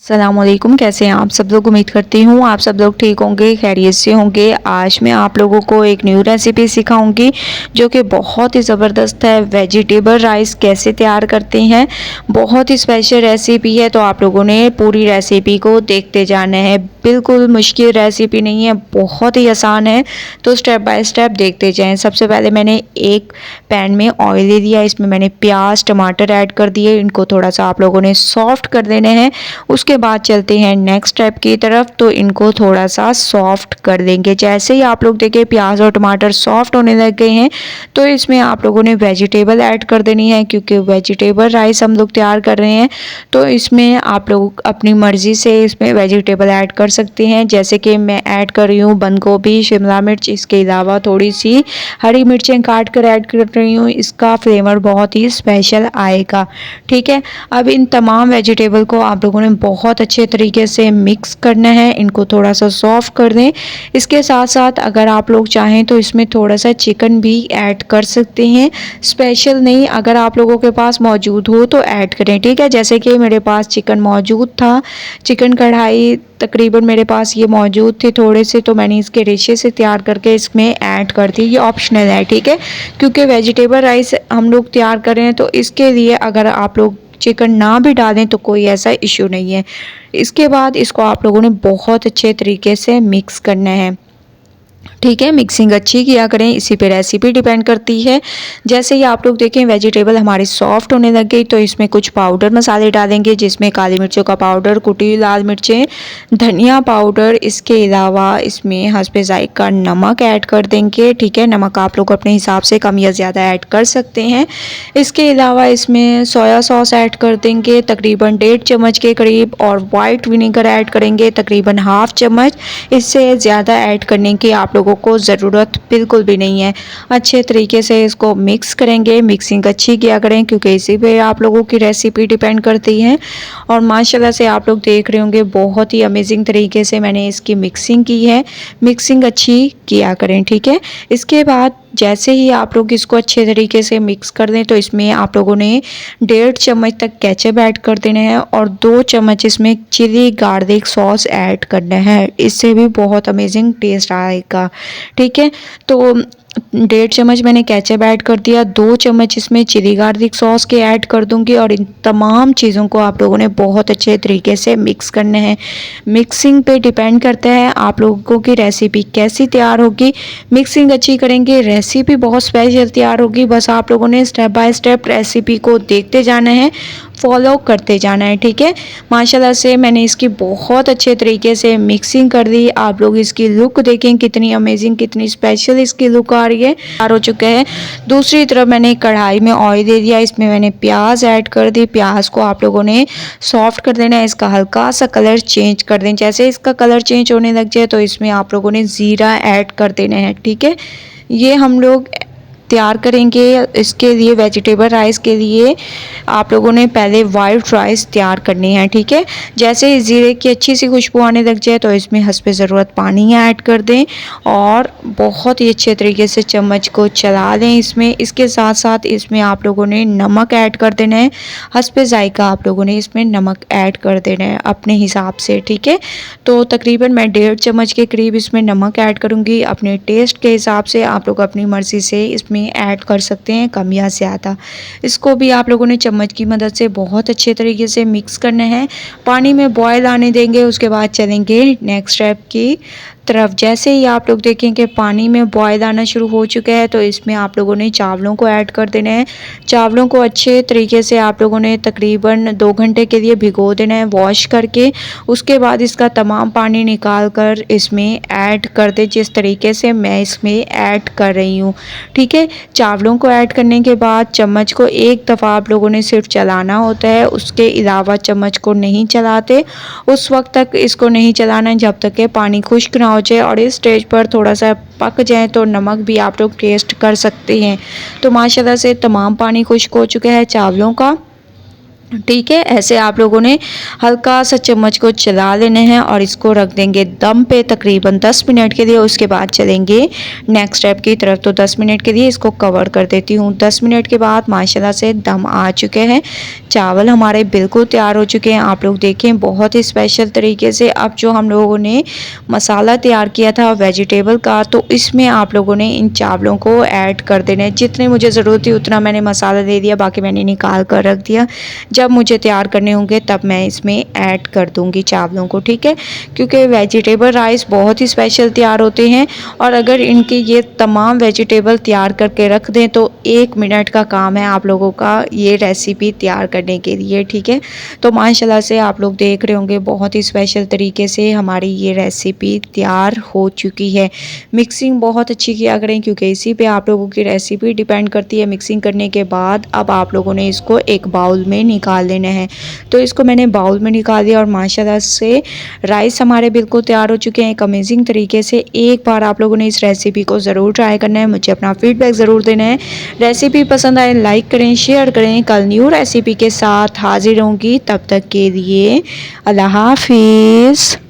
अस्सलामुअलैकुम। कैसे हैं आप सब लोग? उम्मीद करती हूँ आप सब लोग ठीक होंगे, खैरियत से होंगे। आज मैं आप लोगों को एक न्यू रेसिपी सिखाऊंगी जो कि बहुत ही ज़बरदस्त है। वेजिटेबल राइस कैसे तैयार करते हैं, बहुत ही स्पेशल रेसिपी है। तो आप लोगों ने पूरी रेसिपी को देखते जाना है। बिल्कुल मुश्किल रेसिपी नहीं है, बहुत ही आसान है। तो स्टेप बाय स्टेप देखते जाएं। सबसे पहले मैंने एक पैन में ऑयल ले लिया, इसमें मैंने प्याज टमाटर ऐड कर दिए। इनको थोड़ा सा आप लोगों ने सॉफ्ट कर देने हैं। उसके बाद चलते हैं नेक्स्ट स्टेप की तरफ। तो इनको थोड़ा सा सॉफ्ट कर देंगे। जैसे ही आप लोग देखें प्याज और टमाटर सॉफ्ट होने लग गए हैं तो इसमें आप लोगों ने वेजिटेबल ऐड कर देनी है, क्योंकि वेजिटेबल राइस हम लोग तैयार कर रहे हैं। तो इसमें आप लोग अपनी मर्ज़ी से इसमें वेजिटेबल ऐड कर सकते हैं। जैसे कि मैं ऐड कर रही हूँ बंद गोभी, शिमला मिर्च, इसके अलावा थोड़ी सी हरी मिर्चें काट कर ऐड कर रही हूँ। इसका फ्लेवर बहुत ही स्पेशल आएगा। ठीक है, अब इन तमाम वेजिटेबल को आप लोगों ने बहुत अच्छे तरीके से मिक्स करना है। इनको थोड़ा सा सॉफ्ट कर दें। इसके साथ साथ अगर आप लोग चाहें तो इसमें थोड़ा सा चिकन भी ऐड कर सकते हैं। स्पेशल नहीं, अगर आप लोगों के पास मौजूद हो तो ऐड करें। ठीक है, जैसे कि मेरे पास चिकन मौजूद था, चिकन कढ़ाई तकरीबन मेरे पास ये मौजूद थे थोड़े से, तो मैंने इसके रेशे से तैयार करके इसमें ऐड कर दी। ये ऑप्शनल है, ठीक है, क्योंकि वेजिटेबल राइस हम लोग तैयार कर रहे हैं। तो इसके लिए अगर आप लोग चिकन ना भी डालें तो कोई ऐसा इशू नहीं है। इसके बाद इसको आप लोगों ने बहुत अच्छे तरीके से मिक्स करना है। ठीक है, मिक्सिंग अच्छी किया करें, इसी पे रेसिपी डिपेंड करती है। जैसे ही आप लोग देखें वेजिटेबल हमारी सॉफ्ट होने लग गई तो इसमें कुछ पाउडर मसाले डालेंगे, जिसमें काली मिर्चों का पाउडर, कुटी लाल मिर्चें, धनिया पाउडर, इसके अलावा इसमें हस्बे ज़ायक़ा नमक ऐड कर देंगे। ठीक है, नमक आप लोग अपने हिसाब से कम या ज़्यादा ऐड कर सकते हैं। इसके अलावा इसमें सोया सॉस ऐड कर देंगे तकरीबन 1.5 चम्मच के करीब, और वाइट विनेगर ऐड करेंगे तकरीबन हाफ चम्मच। इससे ज़्यादा ऐड करने की आप लोगों को ज़रूरत बिल्कुल भी नहीं है। अच्छे तरीके से इसको मिक्स करेंगे। मिक्सिंग अच्छी किया करें, क्योंकि इसी पे आप लोगों की रेसिपी डिपेंड करती है। और माशाल्लाह से आप लोग देख रहे होंगे बहुत ही अमेजिंग तरीके से मैंने इसकी मिक्सिंग की है। मिक्सिंग अच्छी किया करें। ठीक है, इसके बाद जैसे ही आप लोग इसको अच्छे तरीके से मिक्स कर दें तो इसमें आप लोगों ने 1.5 चम्मच तक केचप ऐड कर देना है, और 2 चम्मच इसमें चिली गार्लिक सॉस ऐड करना है। इससे भी बहुत अमेजिंग टेस्ट आएगा। ठीक है, तो 1.5 चम्मच मैंने केचप ऐड कर दिया, 2 चम्मच इसमें चिली गार्लिक सॉस के ऐड कर दूंगी, और इन तमाम चीज़ों को आप लोगों ने बहुत अच्छे तरीके से मिक्स करना है। मिक्सिंग पे डिपेंड करता है आप लोगों की रेसिपी कैसी तैयार होगी। मिक्सिंग अच्छी करेंगे, रेसिपी बहुत स्पेशल तैयार होगी। बस आप लोगों ने स्टेप बाय स्टेप रेसिपी को देखते जाना है, फॉलो करते जाना है। ठीक है, माशाल्लाह से मैंने इसकी बहुत अच्छे तरीके से मिक्सिंग कर दी। आप लोग इसकी लुक देखें कितनी अमेजिंग, कितनी स्पेशल इसकी लुक आ रही है, तैयार हो चुका है। दूसरी तरफ मैंने कढ़ाई में ऑयल दे दिया, इसमें मैंने प्याज ऐड कर दी। प्याज को आप लोगों ने सॉफ्ट कर देना है, इसका हल्का सा कलर चेंज कर दें। जैसे इसका कलर चेंज होने लग जाए तो इसमें आप लोगों ने ज़ीरा ऐड कर देना है। ठीक है, ये हम लोग तैयार करेंगे। इसके लिए वेजिटेबल राइस के लिए आप लोगों ने पहले वाइट राइस तैयार करनी है। ठीक है, जैसे ही ज़ीरे की अच्छी सी खुशबू आने लग जाए तो इसमें हस्बे ज़रूरत पानी ऐड कर दें, और बहुत ही अच्छे तरीके से चम्मच को चला लें इसमें। इसके साथ साथ इसमें आप लोगों ने नमक ऐड कर देना है। हस्बे ज़ायक़ा आप लोगों ने इसमें नमक ऐड कर देना है अपने हिसाब से। ठीक है, तो तकरीबन मैं 1.5 चम्मच के करीब इसमें नमक ऐड करूँगी। अपने टेस्ट के हिसाब से आप लोग अपनी मर्ज़ी से इसमें ऐड कर सकते हैं, कम या ज़्यादा। इसको भी आप लोगों ने चम्मच की मदद से बहुत अच्छे तरीके से मिक्स करना है। पानी में बॉयल आने देंगे, उसके बाद चलेंगे नेक्स्ट स्टेप की तरफ। जैसे ही आप लोग देखें कि पानी में बॉयल आना शुरू हो चुका है तो इसमें आप लोगों ने चावलों को ऐड कर देना है। चावलों को अच्छे तरीके से आप लोगों ने तकरीबन 2 घंटे के लिए भिगो देना है वॉश करके। उसके बाद इसका तमाम पानी निकाल कर इसमें ऐड कर दे, जिस तरीके से मैं इसमें ऐड कर रही हूँ। ठीक है, चावलों को ऐड करने के बाद चम्मच को एक दफ़ा आप लोगों ने सिर्फ चलाना होता है, उसके अलावा चम्मच को नहीं चलाते। उस वक्त तक इसको नहीं चलाना जब तक कि पानी खुश्क ना हो जाए, और इस स्टेज पर थोड़ा सा पक जाए तो नमक भी आप लोग टेस्ट कर सकते हैं। तो माशाल्लाह से तमाम पानी खुश्क हो चुका है चावलों का। ठीक है, ऐसे आप लोगों ने हल्का सा चम्मच को चला लेना है और इसको रख देंगे दम पे तकरीबन 10 मिनट के लिए। उसके बाद चलेंगे नेक्स्ट स्टेप की तरफ। तो 10 मिनट के लिए इसको कवर कर देती हूँ। 10 मिनट के बाद माशाल्लाह से दम आ चुके हैं, चावल हमारे बिल्कुल तैयार हो चुके हैं। आप लोग देखें बहुत ही स्पेशल तरीके से। अब जो हम लोगों ने मसाला तैयार किया था वेजिटेबल का, तो इसमें आप लोगों ने इन चावलों को ऐड कर देना है। जितने मुझे ज़रूरत थी उतना मैंने मसाला दे दिया, बाकी मैंने निकाल कर रख दिया। जब मुझे तैयार करने होंगे तब मैं इसमें ऐड कर दूंगी चावलों को, ठीक है। क्योंकि वेजिटेबल राइस बहुत ही स्पेशल तैयार होते हैं और अगर इनके ये तमाम वेजिटेबल तैयार करके रख दें तो 1 मिनट का काम है आप लोगों का ये रेसिपी तैयार करने के लिए, ठीक है। तो माशाल्लाह से आप लोग देख रहे होंगे बहुत ही स्पेशल तरीके से हमारी ये रेसिपी तैयार हो चुकी है। मिक्सिंग बहुत अच्छी किया करें क्योंकि इसी पे आप लोगों की रेसिपी डिपेंड करती है। मिक्सिंग करने के बाद अब आप लोगों ने इसको एक बाउल में निकाल लेना है। तो इसको मैंने बाउल में निकाल दिया और माशाल्लाह से राइस हमारे बिल्कुल तैयार हो चुके हैं एक अमेजिंग तरीके से। एक बार आप लोगों ने इस रेसिपी को ज़रूर ट्राई करना है, मुझे अपना फीडबैक ज़रूर देना है। रेसिपी पसंद आए लाइक करें, शेयर करें। कल न्यू रेसिपी के साथ हाजिर होंगी, तब तक के लिए अल्लाह हाफिज़।